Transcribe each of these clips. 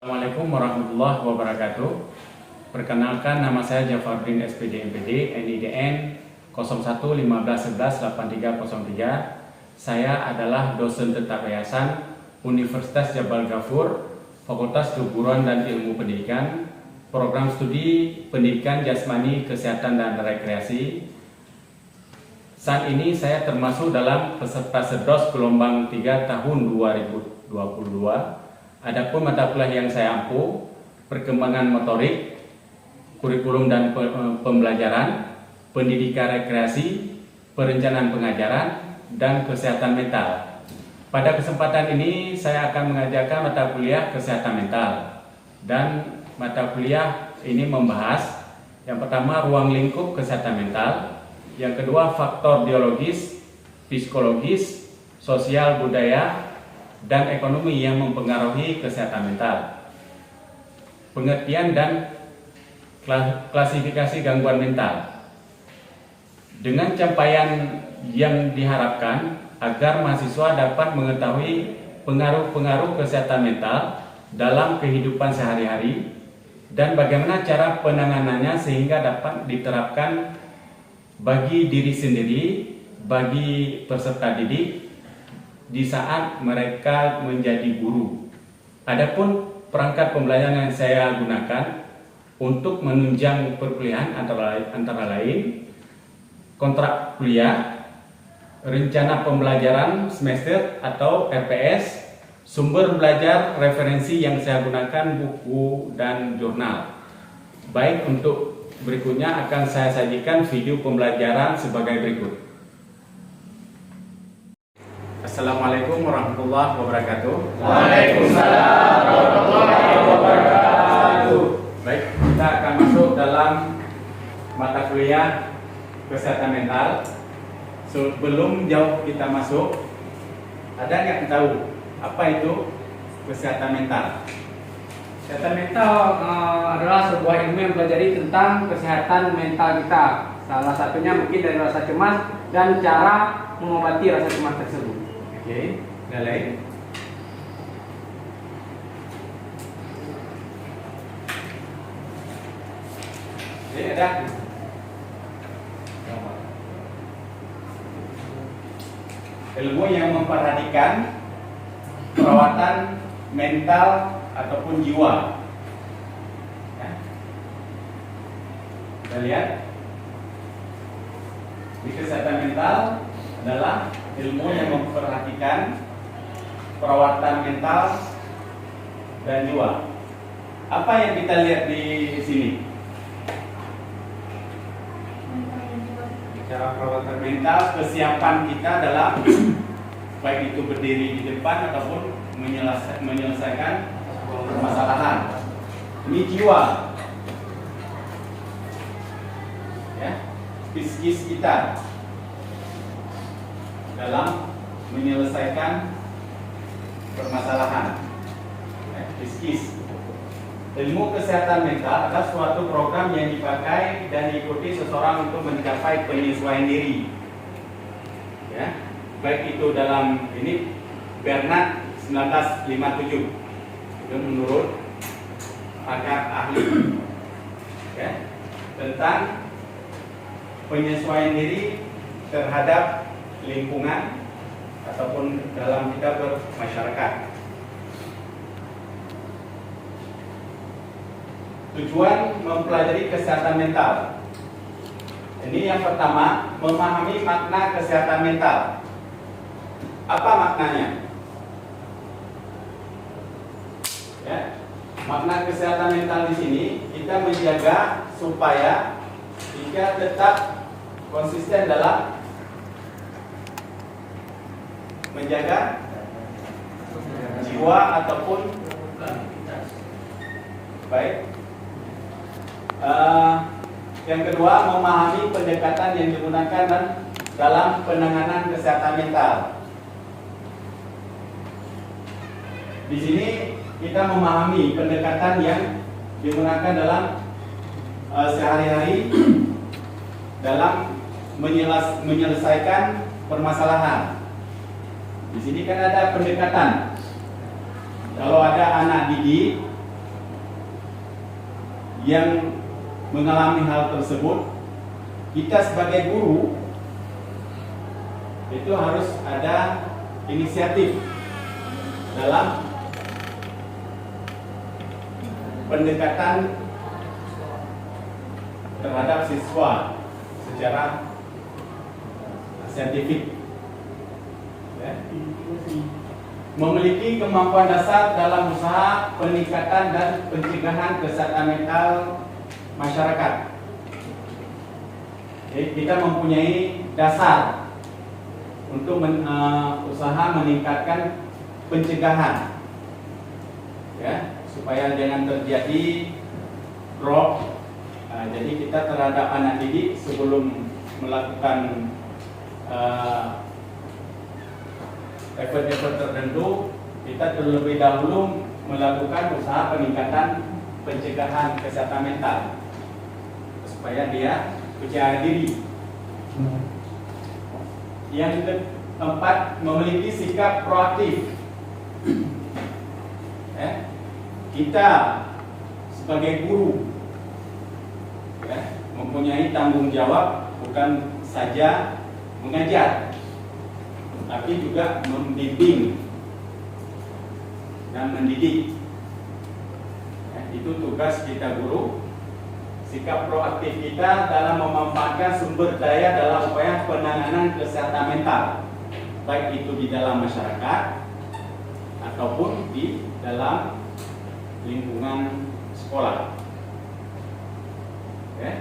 Assalamualaikum warahmatullahi wabarakatuh. Perkenalkan, nama saya Jafardin SPD MPD NIDN 0115118303. Saya adalah dosen tetap yayasan Universitas Jabal Ghafur, Fakultas Keguruan dan Ilmu Pendidikan, Program Studi Pendidikan Jasmani, Kesehatan dan Rekreasi. Saat ini saya termasuk dalam peserta SEDOS gelombang 3 tahun 2022. Adapun mata kuliah yang saya ampu, perkembangan motorik, kurikulum dan pembelajaran, pendidikan rekreasi, perencanaan pengajaran, dan kesehatan mental. Pada kesempatan ini saya akan mengajarkan mata kuliah kesehatan mental. Dan mata kuliah ini membahas yang pertama ruang lingkup kesehatan mental, yang kedua faktor biologis, psikologis, sosial, budaya, dan ekonomi yang mempengaruhi kesehatan mental. Pengertian dan klasifikasi gangguan mental. Dengan capaian yang diharapkan agar mahasiswa dapat mengetahui pengaruh-pengaruh kesehatan mental dalam kehidupan sehari-hari dan bagaimana cara penanganannya sehingga dapat diterapkan bagi diri sendiri, bagi peserta didik di saat mereka menjadi guru. Adapun perangkat pembelajaran yang saya gunakan untuk menunjang perkuliahan antara lain kontrak kuliah, rencana pembelajaran semester atau RPS, sumber belajar referensi yang saya gunakan buku dan jurnal. Baik, untuk berikutnya akan saya sajikan video pembelajaran sebagai berikut. Assalamualaikum warahmatullahi wabarakatuh. Waalaikumsalam warahmatullahi wabarakatuh. Baik, kita akan masuk dalam mata kuliah kesehatan mental. Sebelum jauh kita masuk, ada yang tahu apa itu kesehatan mental? Kesehatan mental adalah sebuah ilmu yang mempelajari tentang kesehatan mental kita. Salah satunya mungkin dari rasa cemas dan cara mengobati rasa cemas tersebut. Oke, yang lain? Oke, ada. Ilmu yang memperhatikan perawatan mental ataupun jiwa. Ya. Kita lihat di kesehatan mental adalah ilmu yang memperhatikan perawatan mental dan jiwa. Apa yang kita lihat di sini? Cara perawatan mental, kesiapan kita dalam baik itu berdiri di depan ataupun menyelesaikan permasalahan. Ini jiwa, ya, psikis kita dalam menyelesaikan permasalahan. Psikis. Ilmu kesehatan mental adalah suatu program yang dipakai dan diikuti seseorang untuk mencapai penyesuaian diri. Ya, baik itu dalam ini Bernard 1957 itu menurut pakar ahli, ya, tentang penyesuaian diri terhadap lingkungan ataupun dalam kita bermasyarakat. Tujuan mempelajari kesehatan mental. Ini yang pertama, memahami makna kesehatan mental. Apa maknanya? Ya, makna kesehatan mental di sini kita menjaga supaya kita tetap konsisten dalam menjaga jiwa ataupun baik. Yang kedua, memahami pendekatan yang digunakan dalam penanganan kesehatan mental. Di sini kita memahami pendekatan yang digunakan dalam sehari-hari dalam menyelesaikan permasalahan. Di sini kan ada pendekatan. Kalau ada anak didik, yang mengalami hal tersebut, kita sebagai guru itu harus ada inisiatif dalam pendekatan terhadap siswa secara saintifik, ya. Memiliki kemampuan dasar dalam usaha peningkatan dan pencegahan kesehatan mental masyarakat. Jadi kita mempunyai dasar untuk usaha meningkatkan pencegahan, ya, supaya jangan terjadi drop. Jadi kita terhadap anak didik sebelum melakukan effort-effort tertentu, kita terlebih dahulu melakukan usaha peningkatan pencegahan kesehatan mental supaya dia percaya diri. Yang keempat, memiliki sikap proaktif. Kita sebagai guru, ya, mempunyai tanggung jawab bukan saja mengajar, tapi juga membimbing dan mendidik. Ya, itu tugas kita guru. Sikap proaktif kita dalam memanfaatkan sumber daya dalam upaya penanganan kesehatan mental, baik itu di dalam masyarakat ataupun di dalam lingkungan sekolah. Ya.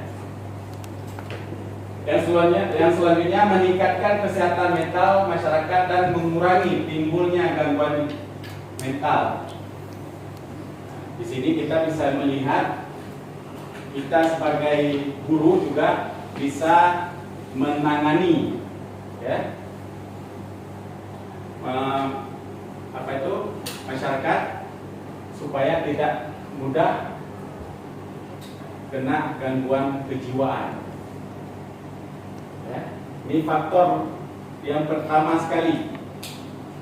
Yang selanjutnya meningkatkan kesehatan mental masyarakat dan mengurangi timbulnya gangguan mental. Di sini kita bisa melihat kita sebagai guru juga bisa menangani, ya, masyarakat supaya tidak mudah kena gangguan kejiwaan. Ya, ini faktor yang pertama sekali.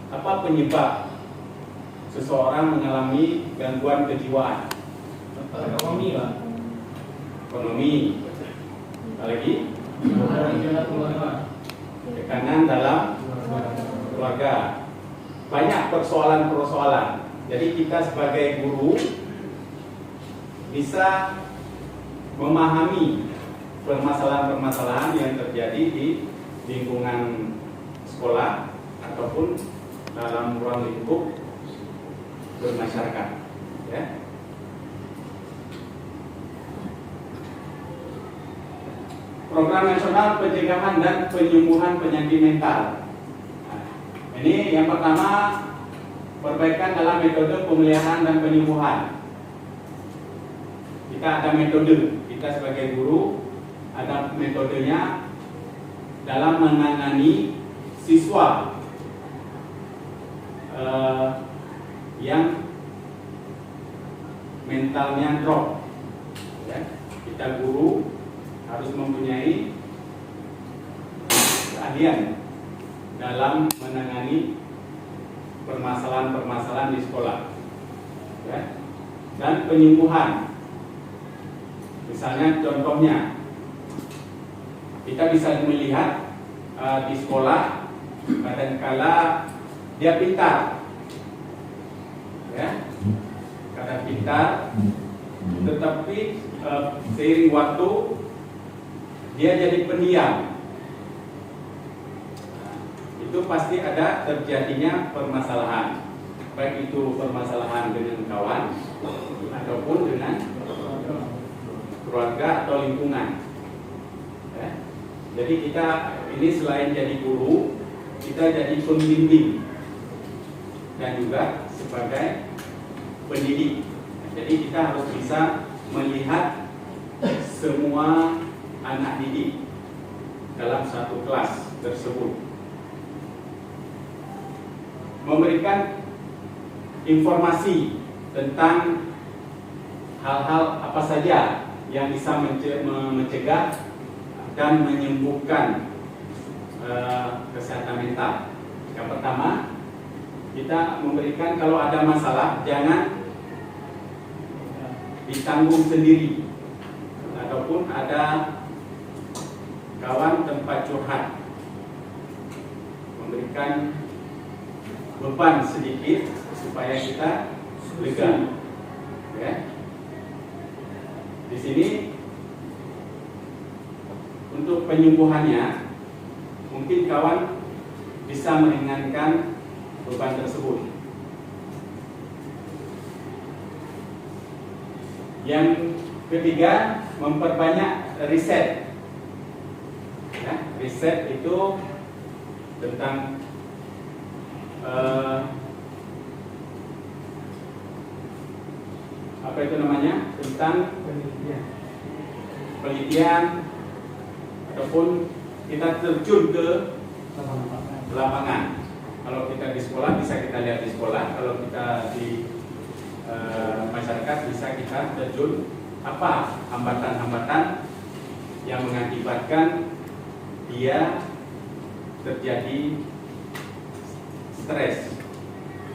Apa penyebab seseorang mengalami gangguan kejiwaan? Ekonomi, Pak. Ekonomi, apalagi tekanan dalam keluarga, banyak persoalan-persoalan. Jadi kita sebagai guru bisa memahami permasalahan-permasalahan yang terjadi di lingkungan sekolah ataupun dalam ruang lingkup bermasyarakat, ya. Program nasional pencegahan dan penyembuhan penyakit mental. Nah, ini yang pertama, perbaikan dalam metode pemeliharaan dan penyembuhan. Kita ada metode, kita sebagai guru ada metodenya dalam menangani siswa yang mentalnya drop, ya. Kita guru harus mempunyai keahlian dalam menangani permasalahan-permasalahan di sekolah, ya. Dan penyembuhan. Misalnya contohnya, kita bisa melihat di sekolah kadangkala dia pintar, ya, kadang pintar, tetapi seiring waktu dia jadi pendiam. Itu pasti ada terjadinya permasalahan, baik itu permasalahan dengan kawan ataupun dengan keluarga atau lingkungan, ya. Jadi kita ini selain jadi guru, kita jadi pembimbing dan juga sebagai pendidik. Jadi kita harus bisa melihat semua anak didik dalam satu kelas tersebut, memberikan informasi tentang hal-hal apa saja yang bisa mencegah dan menyembuhkan kesehatan mental. Yang pertama, kita memberikan kalau ada masalah jangan ditanggung sendiri ataupun ada kawan tempat curhat memberikan beban sedikit supaya kita lega. Ya. Di sini untuk penyembuhannya mungkin kawan bisa meringankan beban tersebut. Yang ketiga, memperbanyak riset. Ya, riset itu tentang apa itu namanya? Tentang penelitian ataupun kita terjun ke lapangan. Kalau kita di sekolah bisa kita lihat di sekolah, kalau kita di masyarakat bisa kita terjun apa hambatan-hambatan yang mengakibatkan dia terjadi stres.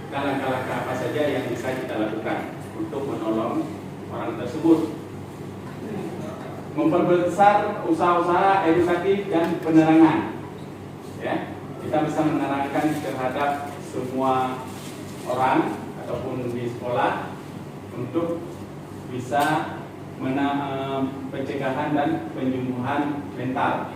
Langkah-langkah apa saja yang bisa kita lakukan untuk menolong orang tersebut. Memperbesar usaha-usaha edukatif dan penerangan. Ya, kita bisa menerangkan terhadap semua orang ataupun di sekolah untuk bisa pencegahan dan penyembuhan mental.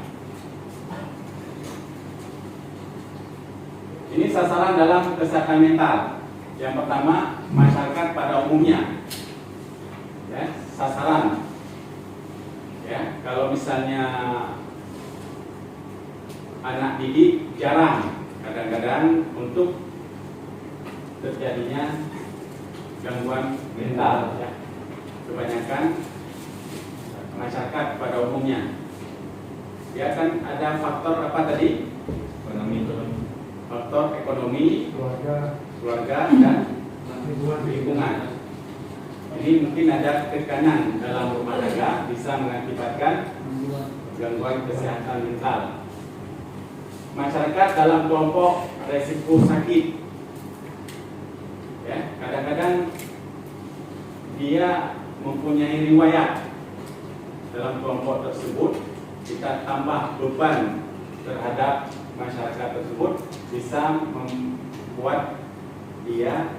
Ini sasaran dalam kesehatan mental. Yang pertama, masyarakat pada umumnya. Ya, sasaran. Ya, kalau misalnya anak didik jarang, kadang-kadang untuk terjadinya gangguan mental. Ya. Kebanyakan masyarakat pada umumnya. Dia akan ada faktor apa tadi? Faktor ekonomi, keluarga dan lingkungan. Ini mungkin ada tekanan dalam rumah tangga bisa mengakibatkan gangguan kesehatan mental. Masyarakat dalam kelompok resiko sakit. Ya, kadang-kadang dia mempunyai riwayat dalam kelompok tersebut, kita tambah beban terhadap masyarakat tersebut bisa membuat dia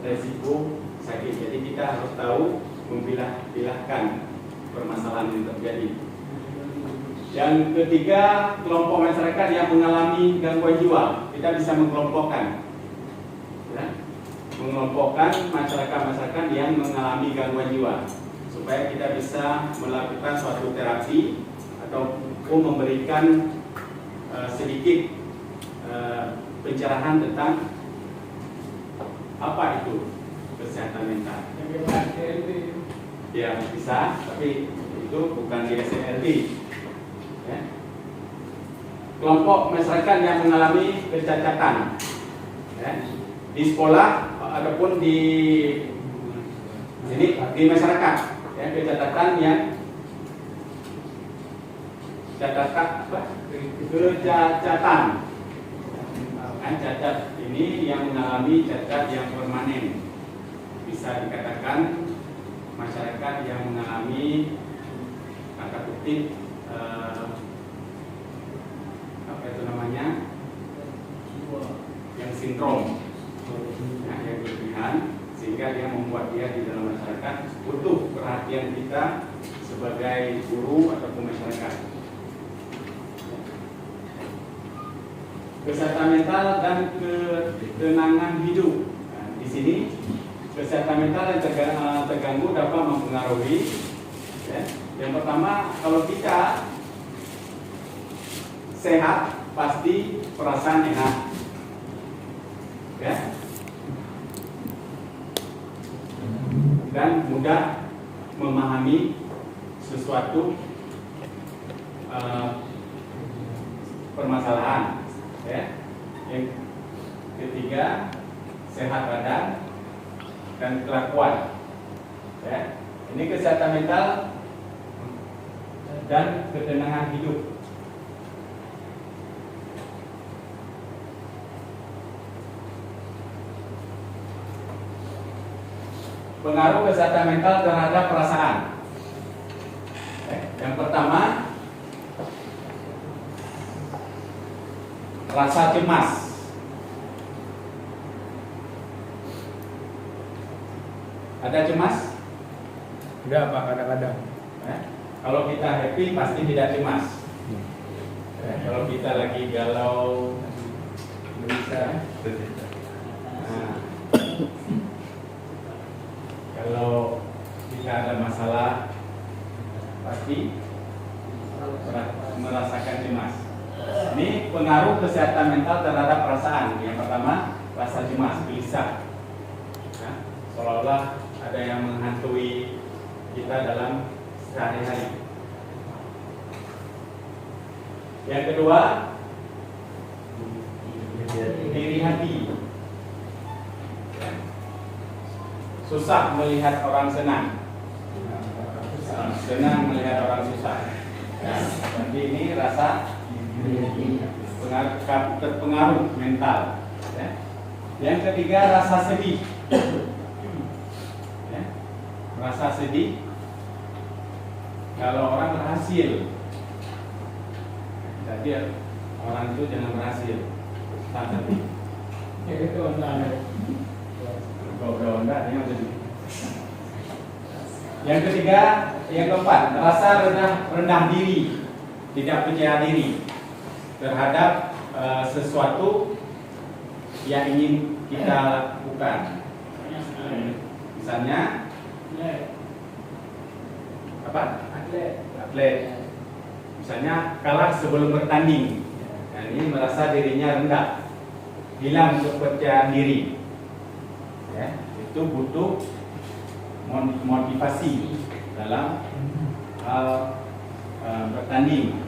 resiko sakit. Jadi kita harus tahu memilah-pilahkan permasalahan yang terjadi. Yang ketiga, kelompok masyarakat yang mengalami gangguan jiwa. Kita bisa mengelompokkan, ya, mengelompokkan masyarakat-masyarakat yang mengalami gangguan jiwa supaya kita bisa melakukan suatu terapi atau memberikan sedikit pencerahan tentang apa itu kesehatan mental. Ya bisa, tapi itu bukan di SNLD. Ya. Kelompok masyarakat yang mengalami kecacatan, ya, di sekolah ataupun di sini di masyarakat, ya, kecacatan yang kecacatan. Cacat ini yang mengalami cacat yang permanen. Bisa dikatakan masyarakat yang mengalami kata kutip apa itu namanya, yang sindrom, nah, yang berlebihan, sehingga dia membuat dia di dalam masyarakat butuh perhatian kita sebagai guru ataupun masyarakat. Kesehatan mental dan ketenangan hidup. Nah, di sini kesehatan mental yang terganggu dapat mempengaruhi. Ya. Yang pertama, kalau kita sehat, pasti perasaan enak. Ya. Dan mudah memahami sesuatu permasalahan. Ya. Yang ketiga, sehat badan dan kelakuan. Ya. Ini kesehatan mental dan ketenangan hidup. pengaruh kesehatan mental terhadap perasaan. Yang pertama, rasa cemas. Ada cemas? Tidak Pak, kadang-kadang. Kalau kita happy pasti tidak cemas. Kalau kita lagi galau, bisa. Nah, kalau kita ada masalah, pasti merasakan cemas. Ini pengaruh kesehatan mental terhadap perasaan. Yang pertama, rasa cemas, gelisah. Nah, seolah-olah ada yang menghantui kita dalam sehari-hari. Yang kedua, iri hati. Susah melihat orang senang. Senang melihat orang susah. Jadi ini rasa terpengaruh mental. Yang ketiga, rasa sedih. Rasa sedih kalau orang berhasil. Jadi orang itu jangan berhasil. Tapi itu yang ketiga, yang keempat, rasa rendah diri, tidak percaya diri terhadap sesuatu yang ingin kita lakukan. Misalnya apa? Atlet. Misalnya kalah sebelum bertanding. Nah, ini merasa dirinya rendah, hilang kepercayaan diri. Ya, itu butuh motivasi dalam hal bertanding.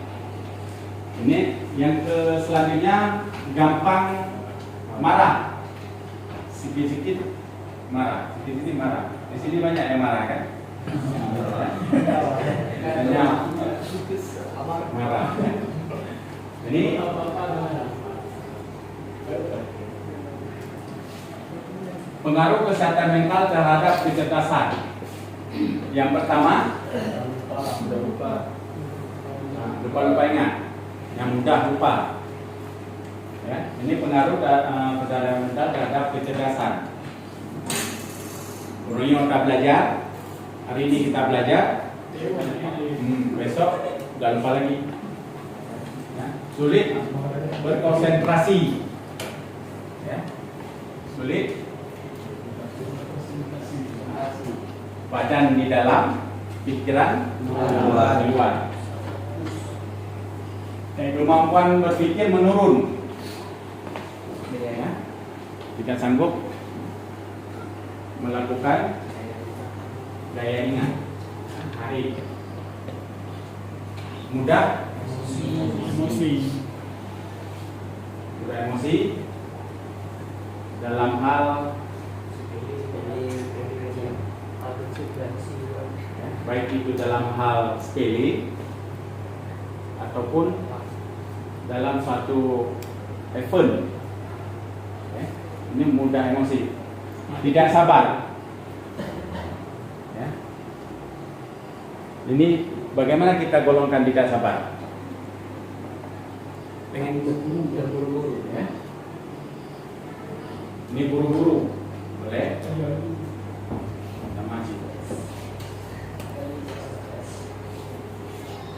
Ini yang selanjutnya, gampang marah, sedikit-sedikit marah, sedikit-sedikit marah. Di sini banyak yang marah kan? Hanya marah. Ini pengaruh kesehatan mental terhadap kecerdasan. Yang pertama, lupa ingat, yang mudah lupa. Ya, ini pengaruh kesehatan mental terhadap kecerdasan. Gurunya kita belajar, hari ini kita belajar, besok udah lupa lagi. Ya, sulit berkonsentrasi. Ya, sulit. Badan di dalam, pikiran di luar. Kemampuan berpikir menurun. Ya, tidak sanggup melakukan daya ingat. Hari mudah emosi dalam hal baik itu dalam hal sepele ataupun dalam suatu event. Ini mudah emosi, tidak sabar. Ya. Ini bagaimana kita golongkan tidak sabar? Pengen buru-buru, ya. Ini buru-buru, boleh? Sama sih.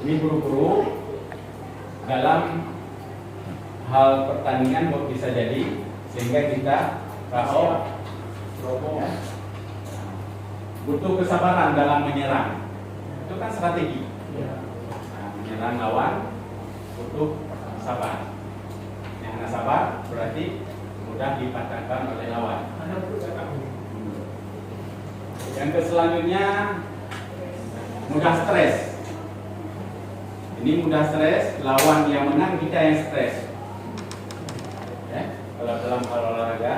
Ini buru-buru dalam hal pertandingan bisa jadi, sehingga kita KO. Ya. Butuh kesabaran dalam menyerang. Itu kan strategi. Nah, menyerang lawan butuh sabar. Yang nggak sabar berarti mudah dipatahkan oleh lawan. Yang selanjutnya, mudah stres. Ini mudah stres, lawan yang menang kita yang stres. Ya, kalau dalam hal olahraga,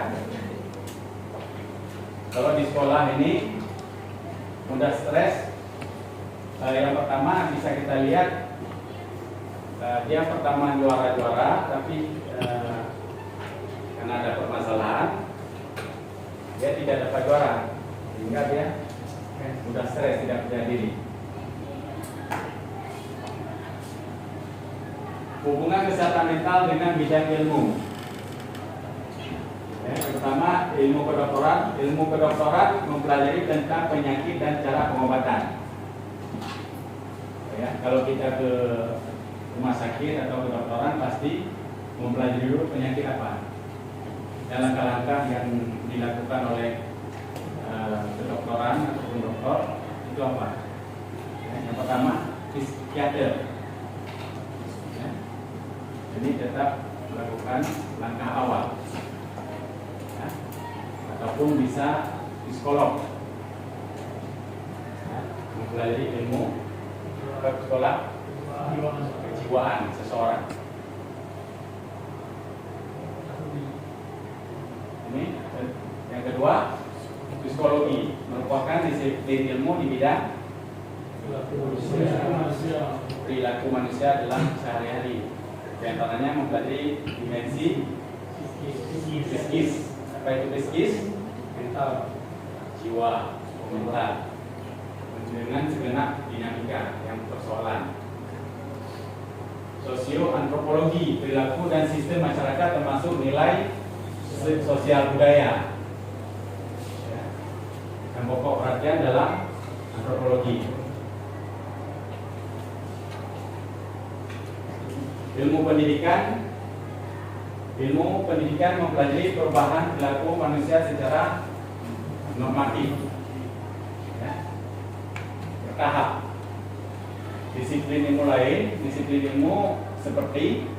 kalau di sekolah ini mudah stres. Yang pertama bisa kita lihat, dia pertama juara, tapi karena ada permasalahan dia tidak dapat juara. sehingga dia mudah stres, tidak percaya diri. Hubungan kesehatan mental dengan bidang ilmu. Pertama, ilmu kedokteran. Ilmu kedokteran mempelajari tentang penyakit dan cara pengobatan. Ya, kalau kita ke rumah sakit atau kedokteran pasti mempelajari dulu penyakit apa dan langkah-langkah yang dilakukan oleh kedokteran ataupun dokter itu apa. Yang pertama, psikiater. Jadi tetap melakukan langkah awal, ya. Ataupun bisa psikolog, ya. Mempelajari ilmu sekolah kejiwaan seseorang. Ini yang kedua, psikologi merupakan disiplin ilmu di bidang perilaku manusia dalam sehari-hari. Di antaranya mempelajari dimensi psikis. Apa itu psikis? Mental, jiwa, mental, dengan segenap dinamika yang persoalan. Sosioantropologi, perilaku dan sistem masyarakat termasuk nilai sosial budaya. Yang pokok perhatian dalam antropologi. Ilmu pendidikan mempelajari perubahan perilaku manusia secara normatif, ya, bertahap. Disiplin ilmu lain, disiplin ilmu seperti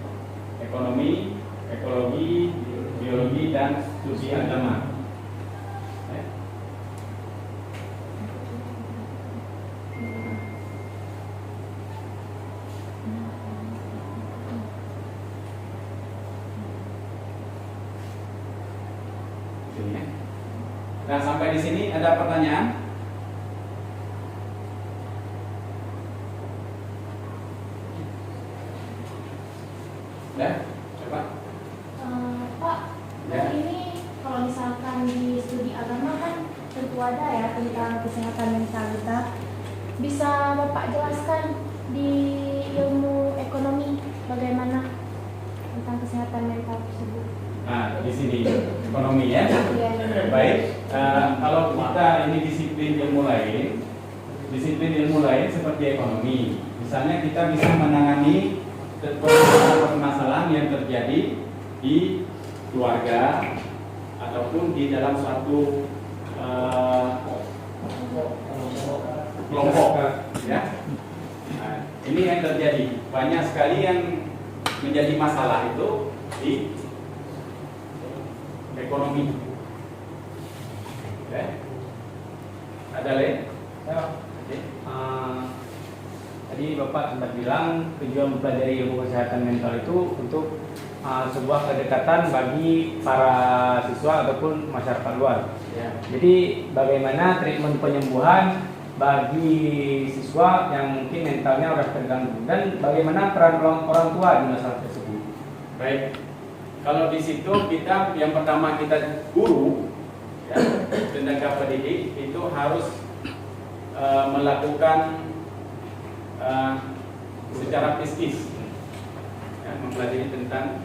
ekonomi, ekologi, biologi, dan studi agama. Ya. Nah, sampai di sini ada pertanyaan? Ya, coba. Pak, Ya. ini kalau misalkan di studi agama kan tentu ada ya tentang kesehatan mental kita. Bisa Bapak jelaskan di ilmu ekonomi bagaimana tentang kesehatan mental tersebut? Nah, di sini ekonomi ya. Iya. Baik, kalau kita ini disiplin ilmu lain seperti ekonomi. Misalnya kita bisa menangani permasalahan yang terjadi di keluarga ataupun di dalam suatu kelompok, ya. Nah, ini yang terjadi. Banyak sekali yang menjadi masalah itu di ekonomi. Oke. Ada lain? Ya. Oke. Tadi Bapak sempat bilang tujuan mempelajari ilmu kesehatan mental itu untuk sebuah kedekatan bagi para siswa ataupun masyarakat luas. Ya. Jadi bagaimana treatment penyembuhan bagi siswa yang mungkin mentalnya sudah terganggu dan bagaimana peran orang tua di masalah tersebut. Baik. Kalau di situ kita yang pertama kita guru, ya, tenaga pendidik itu harus melakukan secara psikis, ya, mempelajari tentang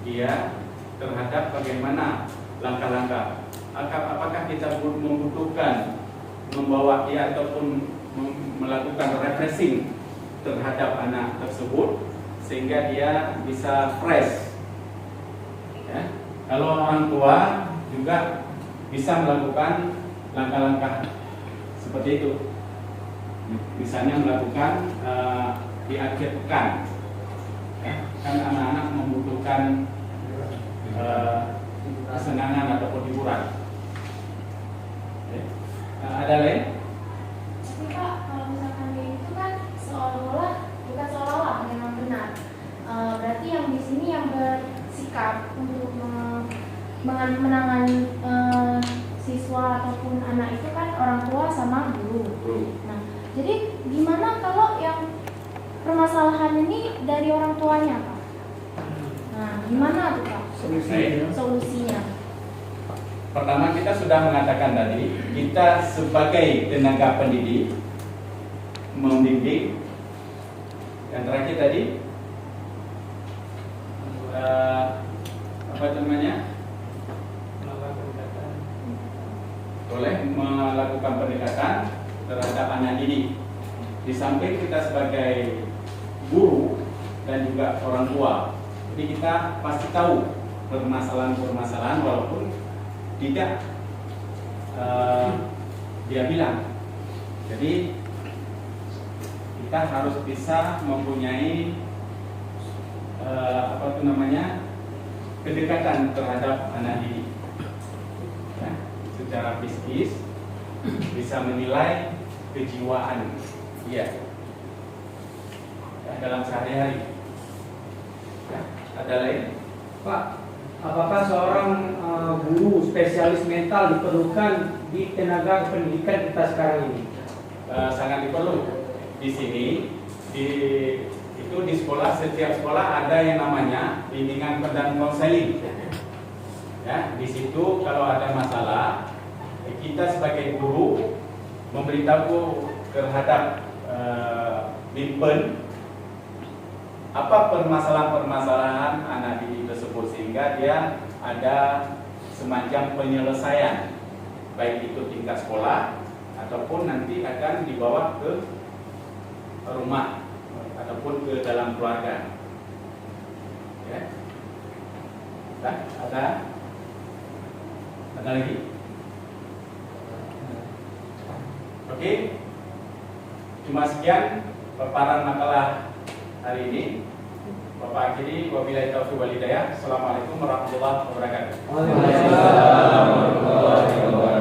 dia terhadap bagaimana langkah-langkah. Apakah kita membutuhkan membawa dia ataupun melakukan refreshing terhadap anak tersebut sehingga dia bisa fresh. Ya. Kalau orang tua juga bisa melakukan langkah-langkah seperti itu. Misalnya melakukan di akhir pekan, ya. Kan anak-anak membutuhkan kesenangan ataupun hiburan. Ada lain? Tapi Pak, kalau misalkan kayak gitu kan seolah-olah, bukan seolah-olah, memang benar. Berarti yang di sini yang bersikap untuk menangani siswa ataupun anak itu kan orang tua sama guru. Nah, jadi gimana kalau yang permasalahan ini dari orang tuanya, Pak? Nah, gimana tuh Pak? Solusinya. Solusinya. Pertama, kita sudah mengatakan tadi, kita sebagai tenaga pendidik membimbing. Yang terakhir tadi apa namanya? Boleh melakukan pendekatan terhadap anak didik. Di samping kita sebagai guru dan juga orang tua, jadi kita pasti tahu permasalahan-permasalahan walaupun tidak dia bilang. Jadi kita harus bisa mempunyai kedekatan terhadap anak didik, ya, secara psikis bisa menilai kejiwaan dia ya, dalam sehari-hari. Ya, ada lain? Pak, apakah seorang guru spesialis mental diperlukan di tenaga pendidikan kita sekarang ini? Sangat diperlu. Di sini di sekolah, setiap sekolah ada yang namanya bimbingan dan konseling. Ya, di situ kalau ada masalah, kita sebagai guru memberitahu terhadap bimpen apa permasalahan-permasalahan anak didik tersebut, sehingga dia ada semacam penyelesaian, baik itu tingkat sekolah ataupun nanti akan dibawa ke rumah ataupun ke dalam keluarga. Ya. Nah, ada lagi? Oke. Cuma sekian paparan makalah hari ini. Bapak akhiri, wabillahi taufiq wal hidayah. Assalamualaikum warahmatullahi wabarakatuh. Waalaikumsalam warahmatullahi wabarakatuh.